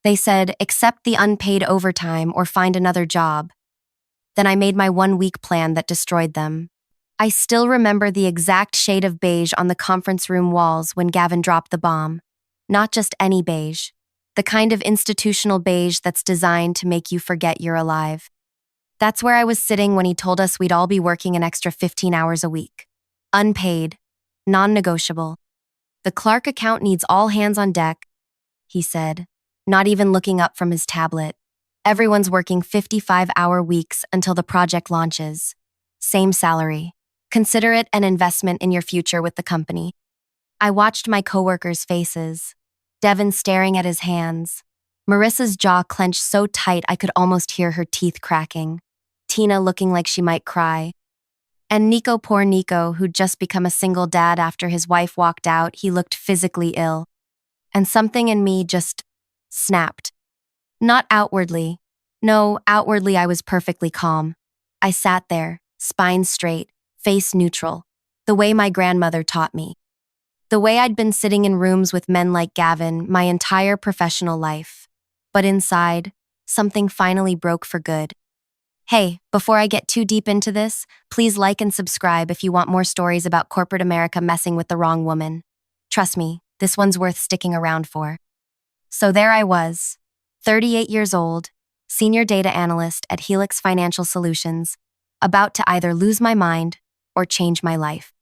They said, accept the unpaid overtime or find another job. Then I made my 1 week plan that destroyed them. I still remember the exact shade of beige on the conference room walls when Gavin dropped the bomb. Not just any beige. The kind of institutional beige that's designed to make you forget you're alive. That's where I was sitting when he told us we'd all be working an extra 15 hours a week. Unpaid. Non-negotiable. The Clark account needs all hands on deck, he said, not even looking up from his tablet. Everyone's working 55-hour weeks until the project launches. Same salary. Consider it an investment in your future with the company. I watched my coworkers' faces. Devin staring at his hands. Marissa's jaw clenched so tight I could almost hear her teeth cracking. Tina looking like she might cry. And Nico, poor Nico, who'd just become a single dad after his wife walked out, he looked physically ill. And something in me just snapped. Not outwardly. No, outwardly I was perfectly calm. I sat there, spine straight, face neutral, the way my grandmother taught me. The way I'd been sitting in rooms with men like Gavin my entire professional life. But inside, something finally broke for good. Hey, before I get too deep into this, please like and subscribe if you want more stories about corporate America messing with the wrong woman. Trust me, this one's worth sticking around for. So there I was, 38 years old, senior data analyst at Helix Financial Solutions, about to either lose my mind or change my life.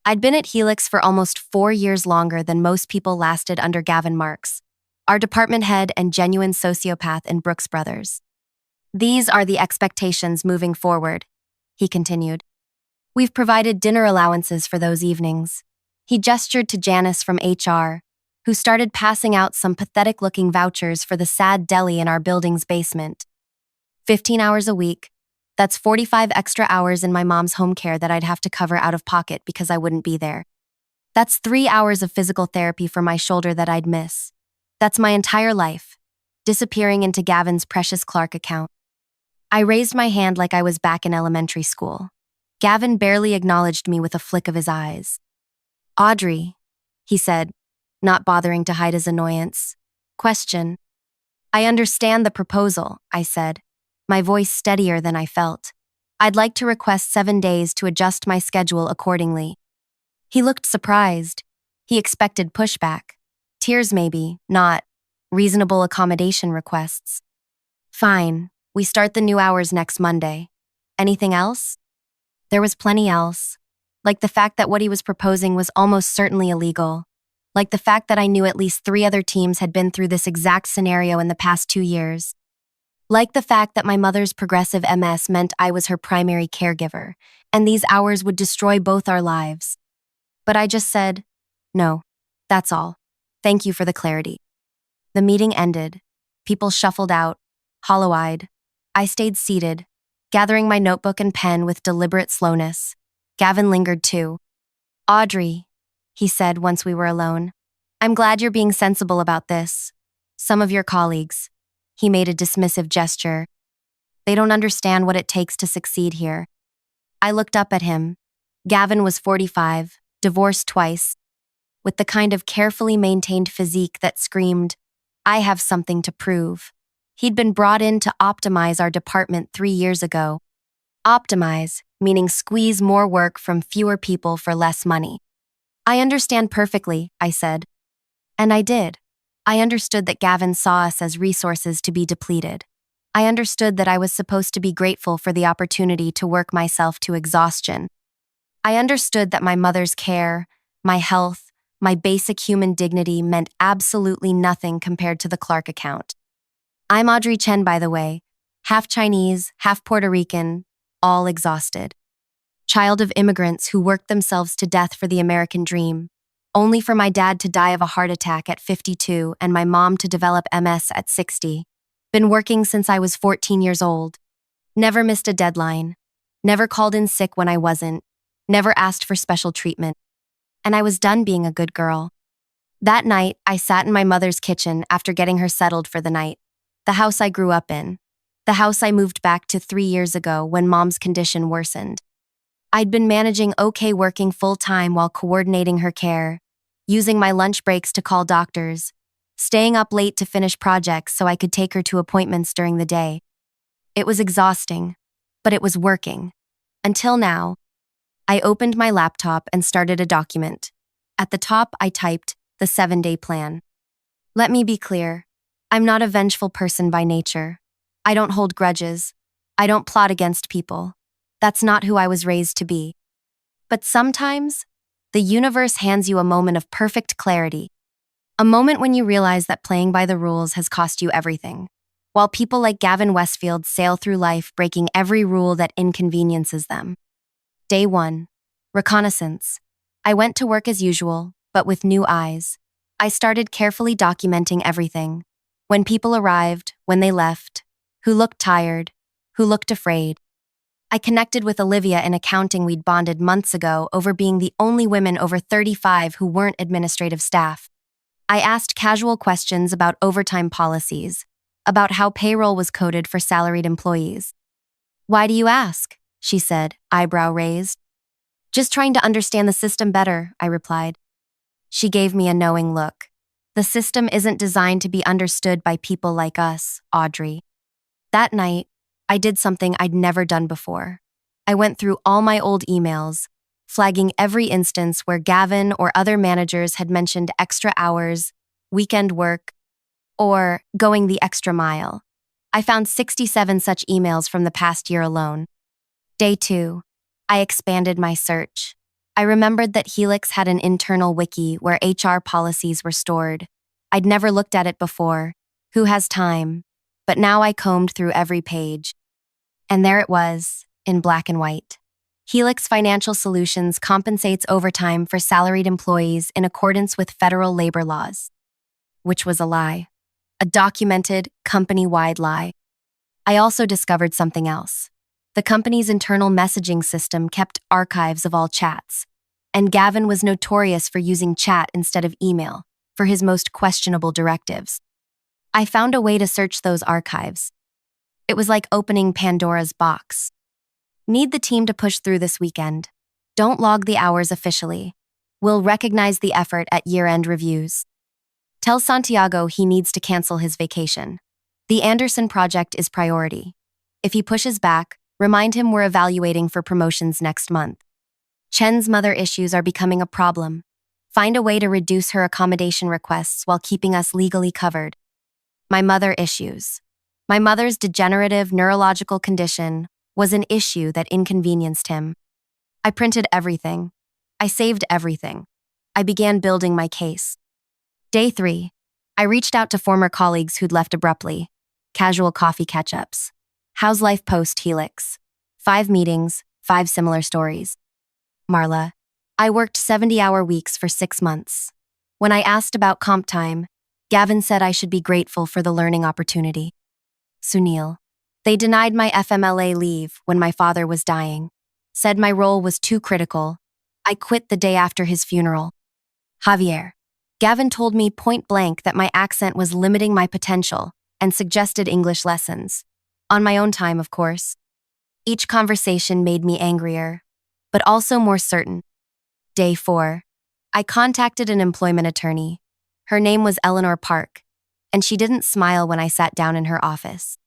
I'd been at Helix for almost 4 years longer than most people lasted under Gavin Marks, our department head and genuine sociopath in Brooks Brothers. These are the expectations moving forward, he continued. We've provided dinner allowances for those evenings. He gestured to Janice from HR, who started passing out some pathetic-looking vouchers for the sad deli in our building's basement. 15 hours a week. That's 45 extra hours in my mom's home care that I'd have to cover out of pocket because I wouldn't be there. That's 3 hours of physical therapy for my shoulder that I'd miss. That's my entire life, disappearing into Gavin's precious Clark account. I raised my hand like I was back in elementary school. Gavin barely acknowledged me with a flick of his eyes. Audrey, he said, not bothering to hide his annoyance. Question. I understand the proposal, I said, my voice steadier than I felt. I'd like to request 7 days to adjust my schedule accordingly. He looked surprised. He expected pushback. Tears maybe, not reasonable accommodation requests. Fine, we start the new hours next Monday. Anything else? There was plenty else. Like the fact that what he was proposing was almost certainly illegal. Like the fact that I knew at least 3 other teams had been through this exact scenario in the past 2 years. Like the fact that my mother's progressive MS meant I was her primary caregiver, and these hours would destroy both our lives. But I just said, no, that's all. Thank you for the clarity. The meeting ended. People shuffled out, hollow-eyed. I stayed seated, gathering my notebook and pen with deliberate slowness. Gavin lingered too. Audrey, he said once we were alone, I'm glad you're being sensible about this. Some of your colleagues. He made a dismissive gesture. They don't understand what it takes to succeed here. I looked up at him. Gavin was 45, divorced twice, with the kind of carefully maintained physique that screamed, I have something to prove. He'd been brought in to optimize our department 3 years ago. Optimize, meaning squeeze more work from fewer people for less money. I understand perfectly, I said. And I did. I understood that Gavin saw us as resources to be depleted. I understood that I was supposed to be grateful for the opportunity to work myself to exhaustion. I understood that my mother's care, my health, my basic human dignity meant absolutely nothing compared to the Clark account. I'm Audrey Chen, by the way, half Chinese, half Puerto Rican, all exhausted. Child of immigrants who worked themselves to death for the American dream, only for my dad to die of a heart attack at 52 and my mom to develop MS at 60. Been working since I was 14 years old. Never missed a deadline. Never called in sick when I wasn't. Never asked for special treatment. And I was done being a good girl. That night, I sat in my mother's kitchen after getting her settled for the night. The house I grew up in. The house I moved back to 3 years ago when Mom's condition worsened. I'd been managing okay working full-time while coordinating her care, using my lunch breaks to call doctors, staying up late to finish projects so I could take her to appointments during the day. It was exhausting, but it was working. Until now, I opened my laptop and started a document. At the top, I typed the 7-day plan. Let me be clear. I'm not a vengeful person by nature. I don't hold grudges. I don't plot against people. That's not who I was raised to be. But sometimes, the universe hands you a moment of perfect clarity. A moment when you realize that playing by the rules has cost you everything. While people like Gavin Westfield sail through life breaking every rule that inconveniences them. Day 1. Reconnaissance. I went to work as usual, but with new eyes. I started carefully documenting everything. When people arrived, when they left, who looked tired, who looked afraid. I connected with Olivia in accounting we'd bonded months ago over being the only women over 35 who weren't administrative staff. I asked casual questions about overtime policies, about how payroll was coded for salaried employees. Why do you ask? She said, eyebrow raised. Just trying to understand the system better, I replied. She gave me a knowing look. The system isn't designed to be understood by people like us, Audrey. That night, I did something I'd never done before. I went through all my old emails, flagging every instance where Gavin or other managers had mentioned extra hours, weekend work, or going the extra mile. I found 67 such emails from the past year alone. Day 2. I expanded my search. I remembered that Helix had an internal wiki where HR policies were stored. I'd never looked at it before. Who has time? But now I combed through every page. And there it was, in black and white. Helix Financial Solutions compensates overtime for salaried employees in accordance with federal labor laws. Which was a lie. A documented, company-wide lie. I also discovered something else. The company's internal messaging system kept archives of all chats, and Gavin was notorious for using chat instead of email for his most questionable directives. I found a way to search those archives. It was like opening Pandora's box. Need the team to push through this weekend. Don't log the hours officially. We'll recognize the effort at year-end reviews. Tell Santiago he needs to cancel his vacation. The Anderson project is priority. If he pushes back, remind him we're evaluating for promotions next month. Chen's mother issues are becoming a problem. Find a way to reduce her accommodation requests while keeping us legally covered. My mother issues. My mother's degenerative neurological condition was an issue that inconvenienced him. I printed everything. I saved everything. I began building my case. Day 3. I reached out to former colleagues who'd left abruptly. Casual coffee catch-ups. How's life post-Helix? 5 meetings, 5 similar stories. Marla. I worked 70-hour weeks for 6 months. When I asked about comp time, Gavin said I should be grateful for the learning opportunity. Sunil. They denied my FMLA leave when my father was dying. Said my role was too critical. I quit the day after his funeral. Javier. Gavin told me point blank that my accent was limiting my potential and suggested English lessons. On my own time, of course. Each conversation made me angrier, but also more certain. Day 4. I contacted an employment attorney. Her name was Eleanor Park, and she didn't smile when I sat down in her office.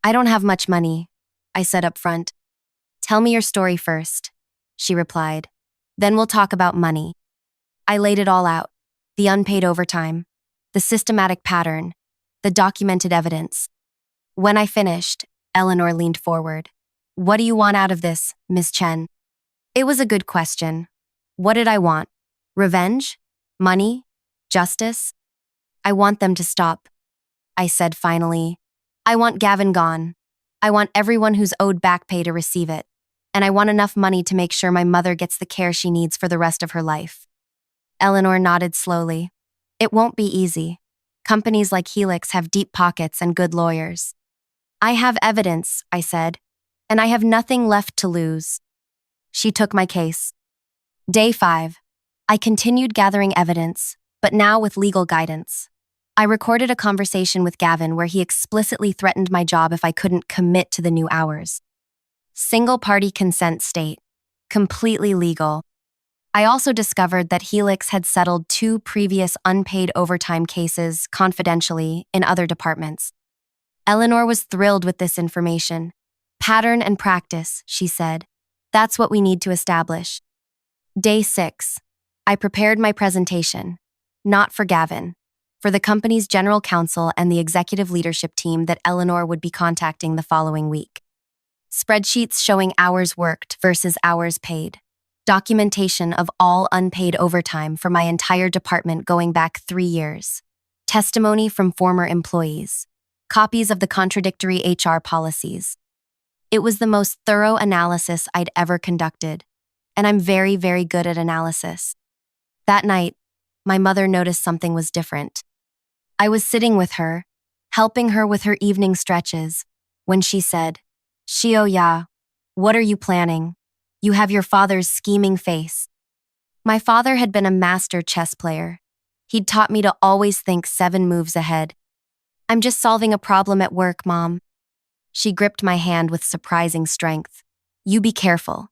I don't have much money, I said up front. Tell me your story first, she replied. Then we'll talk about money. I laid it all out. The unpaid overtime, the systematic pattern, the documented evidence. When I finished, Eleanor leaned forward. What do you want out of this, Ms. Chen? It was a good question. What did I want? Revenge? Money? Justice? I want them to stop. I said finally. I want Gavin gone. I want everyone who's owed back pay to receive it. And I want enough money to make sure my mother gets the care she needs for the rest of her life. Eleanor nodded slowly. It won't be easy. Companies like Helix have deep pockets and good lawyers. I have evidence, I said, and I have nothing left to lose. She took my case. Day 5. I continued gathering evidence, but now with legal guidance. I recorded a conversation with Gavin where he explicitly threatened my job if I couldn't commit to the new hours. Single-party consent state. Completely legal. I also discovered that Helix had settled 2 previous unpaid overtime cases confidentially in other departments. Eleanor was thrilled with this information. Pattern and practice, she said. That's what we need to establish. Day 6. I prepared my presentation. Not for Gavin. For the company's general counsel and the executive leadership team that Eleanor would be contacting the following week. Spreadsheets showing hours worked versus hours paid. Documentation of all unpaid overtime for my entire department going back 3 years. Testimony from former employees. Copies of the contradictory HR policies. It was the most thorough analysis I'd ever conducted, and I'm very, very good at analysis. That night, my mother noticed something was different. I was sitting with her, helping her with her evening stretches, when she said, "Shio-ya, what are you planning? You have your father's scheming face." My father had been a master chess player. He'd taught me to always think 7 moves ahead. "I'm just solving a problem at work, Mom." She gripped my hand with surprising strength. "You be careful.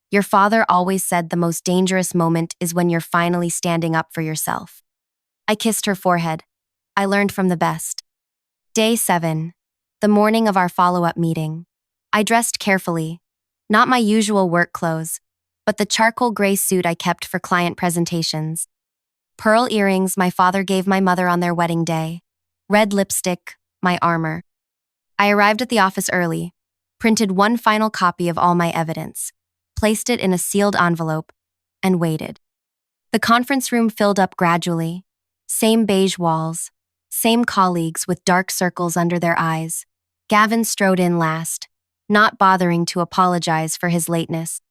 Your father always said the most dangerous moment is when you're finally standing up for yourself." I kissed her forehead. I learned from the best. Day 7. The morning of our follow-up meeting. I dressed carefully. Not my usual work clothes, but the charcoal gray suit I kept for client presentations. Pearl earrings my father gave my mother on their wedding day. Red lipstick, my armor. I arrived at the office early, printed one final copy of all my evidence, placed it in a sealed envelope, and waited. The conference room filled up gradually. Same beige walls, same colleagues with dark circles under their eyes. Gavin strode in last, not bothering to apologize for his lateness.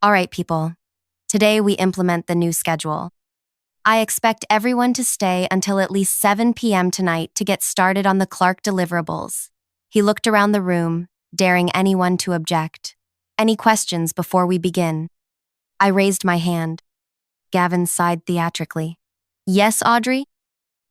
"All right, people. Today we implement the new schedule. I expect everyone to stay until at least 7 p.m. tonight to get started on the Clark deliverables." He looked around the room, daring anyone to object. "Any questions before we begin?" I raised my hand. Gavin sighed theatrically. "Yes, Audrey?"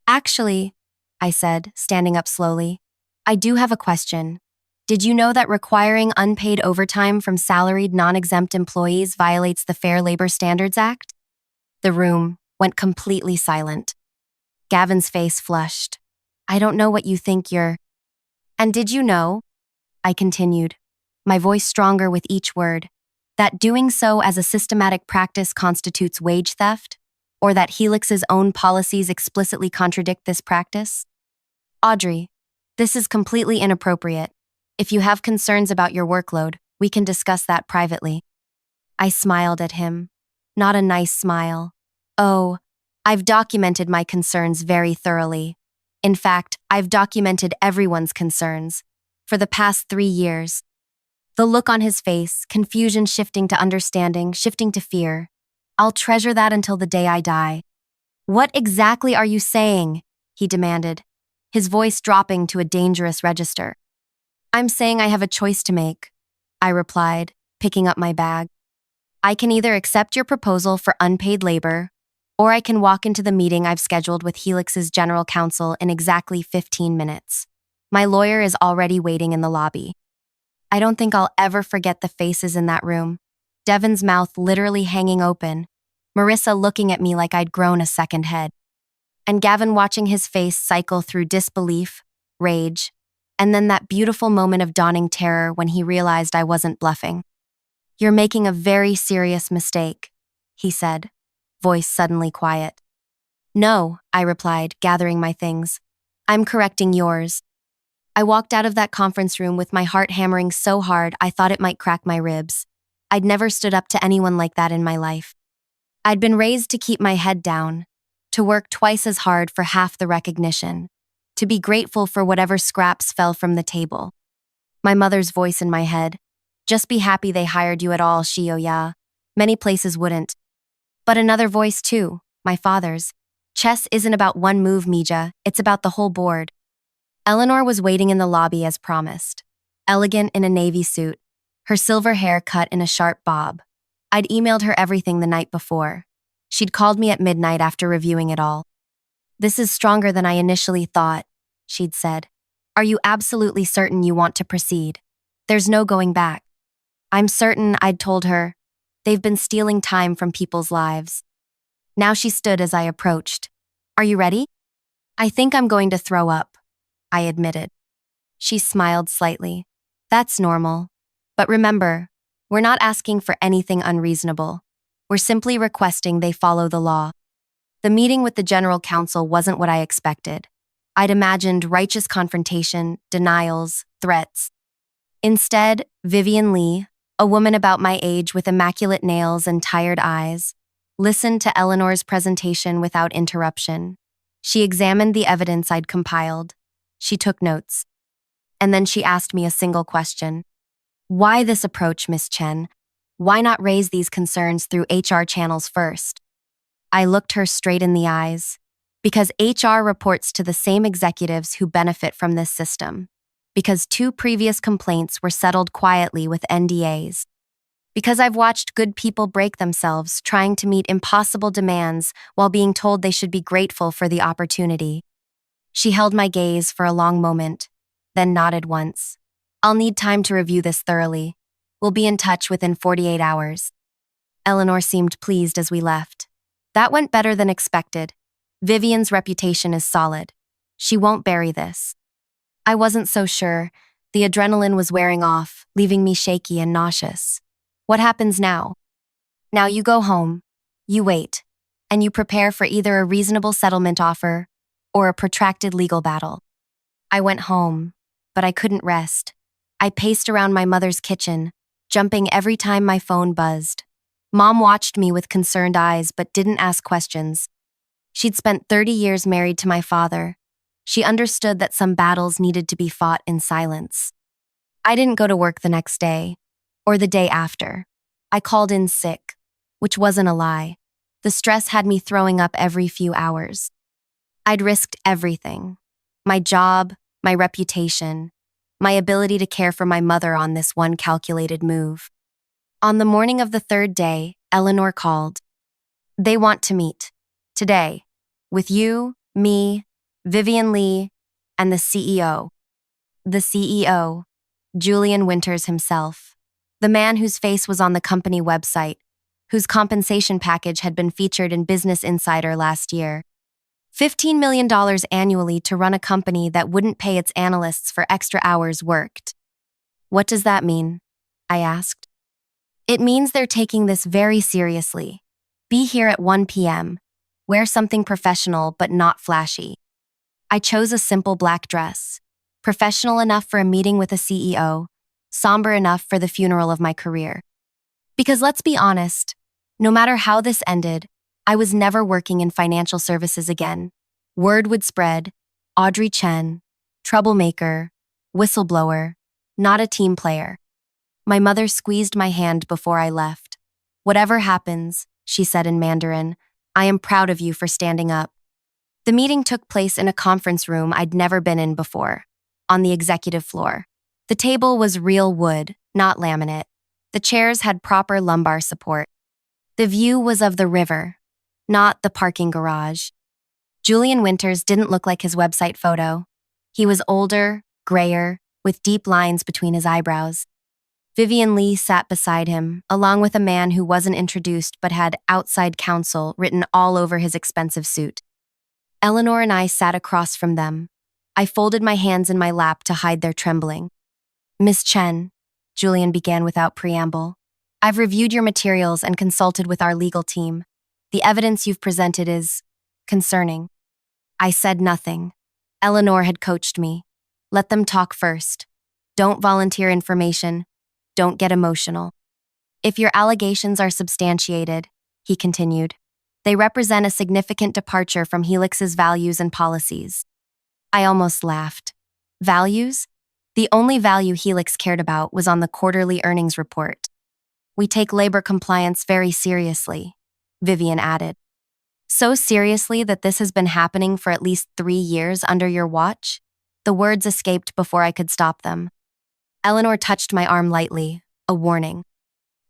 "Actually," I said, standing up slowly, "I do have a question. Did you know that requiring unpaid overtime from salaried non-exempt employees violates the Fair Labor Standards Act?" The room went completely silent. Gavin's face flushed. "I don't know what you think you're—" "And did you know," I continued, my voice stronger with each word, "that doing so as a systematic practice constitutes wage theft? Or that Helix's own policies explicitly contradict this practice?" "Audrey, this is completely inappropriate. If you have concerns about your workload, we can discuss that privately." I smiled at him. Not a nice smile. "Oh, I've documented my concerns very thoroughly. In fact, I've documented everyone's concerns for the past 3 years." The look on his face, confusion shifting to understanding, shifting to fear. "I'll treasure that until the day I die." "What exactly are you saying?" he demanded, his voice dropping to a dangerous register. "I'm saying I have a choice to make," I replied, picking up my bag. "I can either accept your proposal for unpaid labor, or I can walk into the meeting I've scheduled with Helix's general counsel in exactly 15 minutes. My lawyer is already waiting in the lobby." I don't think I'll ever forget the faces in that room. Devin's mouth literally hanging open, Marissa looking at me like I'd grown a second head, and Gavin watching his face cycle through disbelief, rage, and then that beautiful moment of dawning terror when he realized I wasn't bluffing. "You're making a very serious mistake," he said, voice suddenly quiet. "No," I replied, gathering my things. "I'm correcting yours." I walked out of that conference room with my heart hammering so hard I thought it might crack my ribs. I'd never stood up to anyone like that in my life. I'd been raised to keep my head down, to work twice as hard for half the recognition, to be grateful for whatever scraps fell from the table. My mother's voice in my head, "Just be happy they hired you at all, Shio-ya. Many places wouldn't." But another voice too, my father's. "Chess isn't about one move, Mija, it's about the whole board." Eleanor was waiting in the lobby as promised, elegant in a navy suit, her silver hair cut in a sharp bob. I'd emailed her everything the night before. She'd called me at midnight after reviewing it all. "This is stronger than I initially thought," she'd said. "Are you absolutely certain you want to proceed? There's no going back." I'm certain, I'd told her. They've been stealing time from people's lives. Now she stood as I approached. Are you ready? I think I'm going to throw up, I admitted. She smiled slightly. That's normal. But remember, we're not asking for anything unreasonable. We're simply requesting they follow the law. The meeting with the general counsel wasn't what I expected. I'd imagined righteous confrontation, denials, threats. Instead, Vivian Lee, a woman about my age with immaculate nails and tired eyes, listened to Eleanor's presentation without interruption. She examined the evidence I'd compiled. She took notes. And then she asked me a single question. Why this approach, Miss Chen? Why not raise these concerns through HR channels first? I looked her straight in the eyes. Because HR reports to the same executives who benefit from this system. Because 2 previous complaints were settled quietly with NDAs. Because I've watched good people break themselves trying to meet impossible demands while being told they should be grateful for the opportunity. She held my gaze for a long moment, then nodded once. I'll need time to review this thoroughly. We'll be in touch within 48 hours. Eleanor seemed pleased as we left. That went better than expected. Vivian's reputation is solid. She won't bury this. I wasn't so sure. The adrenaline was wearing off, leaving me shaky and nauseous. What happens now? Now you go home, you wait, and you prepare for either a reasonable settlement offer or a protracted legal battle. I went home, but I couldn't rest. I paced around my mother's kitchen, jumping every time my phone buzzed. Mom watched me with concerned eyes but didn't ask questions. She'd spent 30 years married to my father. She understood that some battles needed to be fought in silence. I didn't go to work the next day, or the day after. I called in sick, which wasn't a lie. The stress had me throwing up every few hours. I'd risked everything. My job, my reputation, my ability to care for my mother on this one calculated move. On the morning of the 3rd day, Eleanor called. They want to meet. Today. With you, me, Vivian Lee, and the CEO. The CEO, Julian Winters himself. The man whose face was on the company website, whose compensation package had been featured in Business Insider last year. $15 million annually to run a company that wouldn't pay its analysts for extra hours worked. What does that mean? I asked. It means they're taking this very seriously. Be here at 1 p.m. Wear something professional but not flashy. I chose a simple black dress, professional enough for a meeting with a CEO, somber enough for the funeral of my career. Because let's be honest, no matter how this ended, I was never working in financial services again. Word would spread, Audrey Chen, troublemaker, whistleblower, not a team player. My mother squeezed my hand before I left. Whatever happens, she said in Mandarin, I am proud of you for standing up. The meeting took place in a conference room I'd never been in before, on the executive floor. The table was real wood, not laminate. The chairs had proper lumbar support. The view was of the river, not the parking garage. Julian Winters didn't look like his website photo. He was older, grayer, with deep lines between his eyebrows. Vivian Lee sat beside him, along with a man who wasn't introduced but had outside counsel written all over his expensive suit. Eleanor and I sat across from them. I folded my hands in my lap to hide their trembling. Miss Chen, Julian began without preamble, I've reviewed your materials and consulted with our legal team. The evidence you've presented is concerning. I said nothing. Eleanor had coached me. Let them talk first. Don't volunteer information. Don't get emotional. If your allegations are substantiated, he continued, they represent a significant departure from Helix's values and policies. I almost laughed. Values? The only value Helix cared about was on the quarterly earnings report. We take labor compliance very seriously, Vivian added. So seriously that this has been happening for at least 3 years under your watch? The words escaped before I could stop them. Eleanor touched my arm lightly, a warning.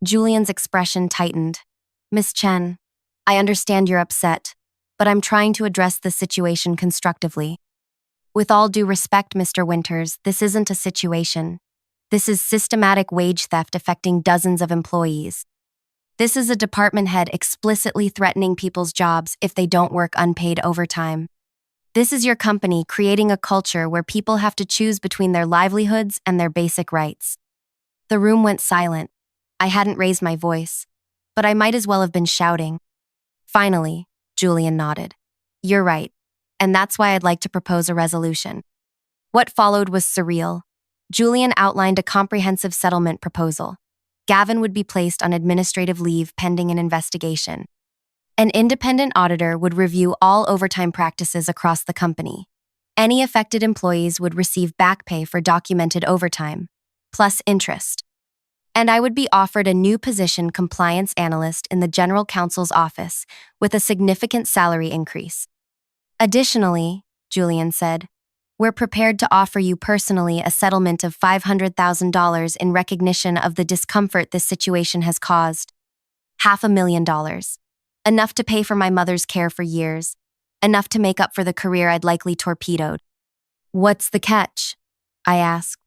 Julian's expression tightened. Miss Chen, I understand you're upset, but I'm trying to address the situation constructively. With all due respect, Mr. Winters, this isn't a situation. This is systematic wage theft affecting dozens of employees. This is a department head explicitly threatening people's jobs if they don't work unpaid overtime. This is your company creating a culture where people have to choose between their livelihoods and their basic rights. The room went silent. I hadn't raised my voice, but I might as well have been shouting. Finally, Julian nodded. You're right, and that's why I'd like to propose a resolution. What followed was surreal. Julian outlined a comprehensive settlement proposal. Gavin would be placed on administrative leave pending an investigation. An independent auditor would review all overtime practices across the company. Any affected employees would receive back pay for documented overtime, plus interest. And I would be offered a new position, compliance analyst, in the general counsel's office with a significant salary increase. Additionally, Julian said, we're prepared to offer you personally a settlement of $500,000 in recognition of the discomfort this situation has caused. $500,000. Enough to pay for my mother's care for years. Enough to make up for the career I'd likely torpedoed. What's the catch? I asked.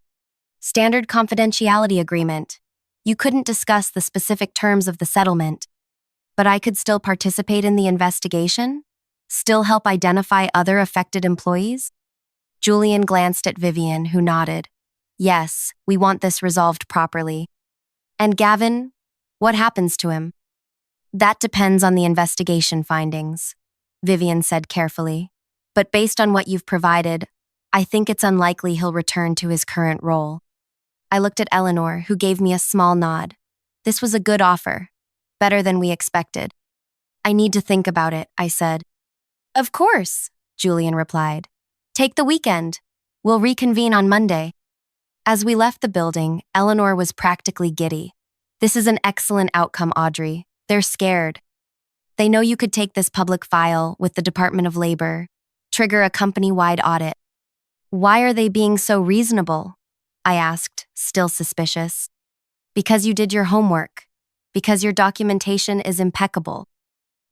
Standard confidentiality agreement. You couldn't discuss the specific terms of the settlement. But I could still participate in the investigation? Still help identify other affected employees? Julian glanced at Vivian, who nodded. Yes, we want this resolved properly. And Gavin, what happens to him? That depends on the investigation findings, Vivian said carefully. But based on what you've provided, I think it's unlikely he'll return to his current role. I looked at Eleanor, who gave me a small nod. This was a good offer, better than we expected. I need to think about it, I said. Of course, Julian replied. Take the weekend. We'll reconvene on Monday. As we left the building, Eleanor was practically giddy. This is an excellent outcome, Audrey. They're scared. They know you could take this public file with the Department of Labor, trigger a company-wide audit. Why are they being so reasonable? I asked, still suspicious. Because you did your homework. Because your documentation is impeccable.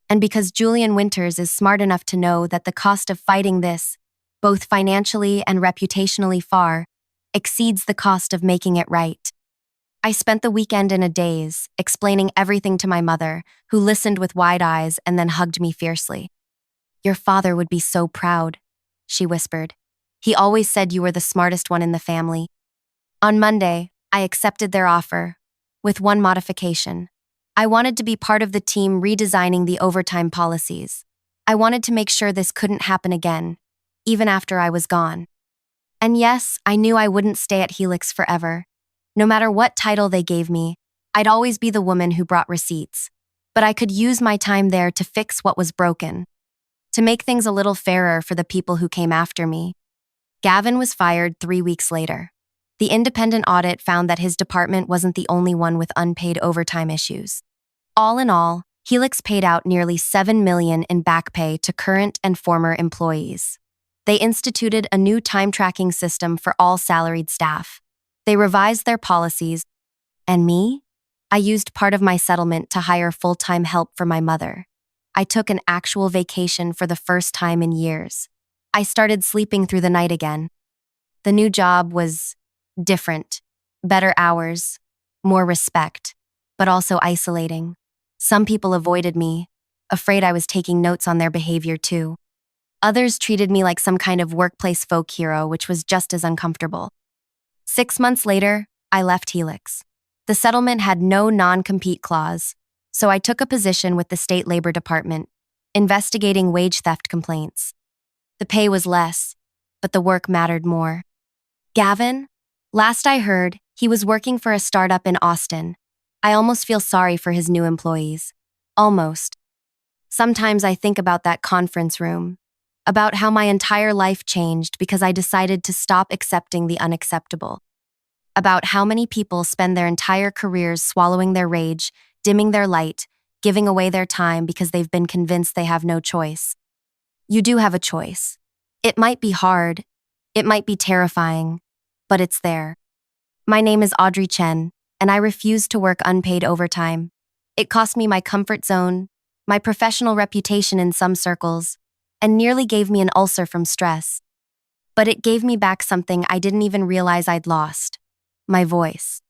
And because Julian Winters is smart enough to know that the cost of fighting this, both financially and reputationally far, exceeds the cost of making it right. I spent the weekend in a daze, explaining everything to my mother, who listened with wide eyes and then hugged me fiercely. Your father would be so proud, she whispered. He always said you were the smartest one in the family. On Monday, I accepted their offer, with one modification. I wanted to be part of the team redesigning the overtime policies. I wanted to make sure this couldn't happen again, even after I was gone. And yes, I knew I wouldn't stay at Helix forever. No matter what title they gave me, I'd always be the woman who brought receipts. But I could use my time there to fix what was broken, to make things a little fairer for the people who came after me. Gavin was fired 3 weeks later. The independent audit found that his department wasn't the only one with unpaid overtime issues. All in all, Helix paid out nearly $7 million in back pay to current and former employees. They instituted a new time tracking system for all salaried staff. They revised their policies. And me? I used part of my settlement to hire full-time help for my mother. I took an actual vacation for the first time in years. I started sleeping through the night again. The new job was different, better hours, more respect, but also isolating. Some people avoided me, afraid I was taking notes on their behavior too. Others treated me like some kind of workplace folk hero, which was just as uncomfortable. 6 months later, I left Helix. The settlement had no non-compete clause, so I took a position with the State Labor Department, investigating wage theft complaints. The pay was less, but the work mattered more. Gavin? Last I heard, he was working for a startup in Austin. I almost feel sorry for his new employees. Almost. Sometimes I think about that conference room, about how my entire life changed because I decided to stop accepting the unacceptable. About how many people spend their entire careers swallowing their rage, dimming their light, giving away their time because they've been convinced they have no choice. You do have a choice. It might be hard, it might be terrifying, but it's there. My name is Audrey Chen, and I refuse to work unpaid overtime. It cost me my comfort zone, my professional reputation in some circles, and nearly gave me an ulcer from stress. But it gave me back something I didn't even realize I'd lost: my voice.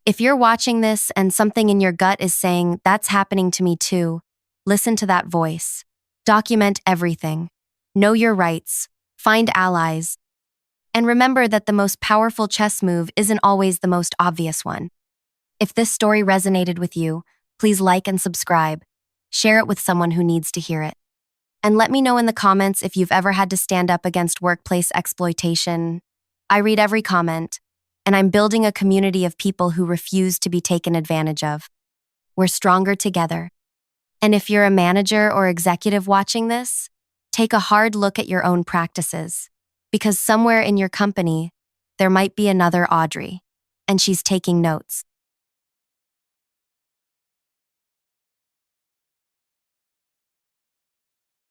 If you're watching this and something in your gut is saying, that's happening to me too, listen to that voice. Document everything. Know your rights. Find allies. And remember that the most powerful chess move isn't always the most obvious one. If this story resonated with you, please like and subscribe. Share it with someone who needs to hear it. And let me know in the comments if you've ever had to stand up against workplace exploitation. I read every comment, and I'm building a community of people who refuse to be taken advantage of. We're stronger together. And if you're a manager or executive watching this, take a hard look at your own practices, because somewhere in your company, there might be another Audrey, and she's taking notes.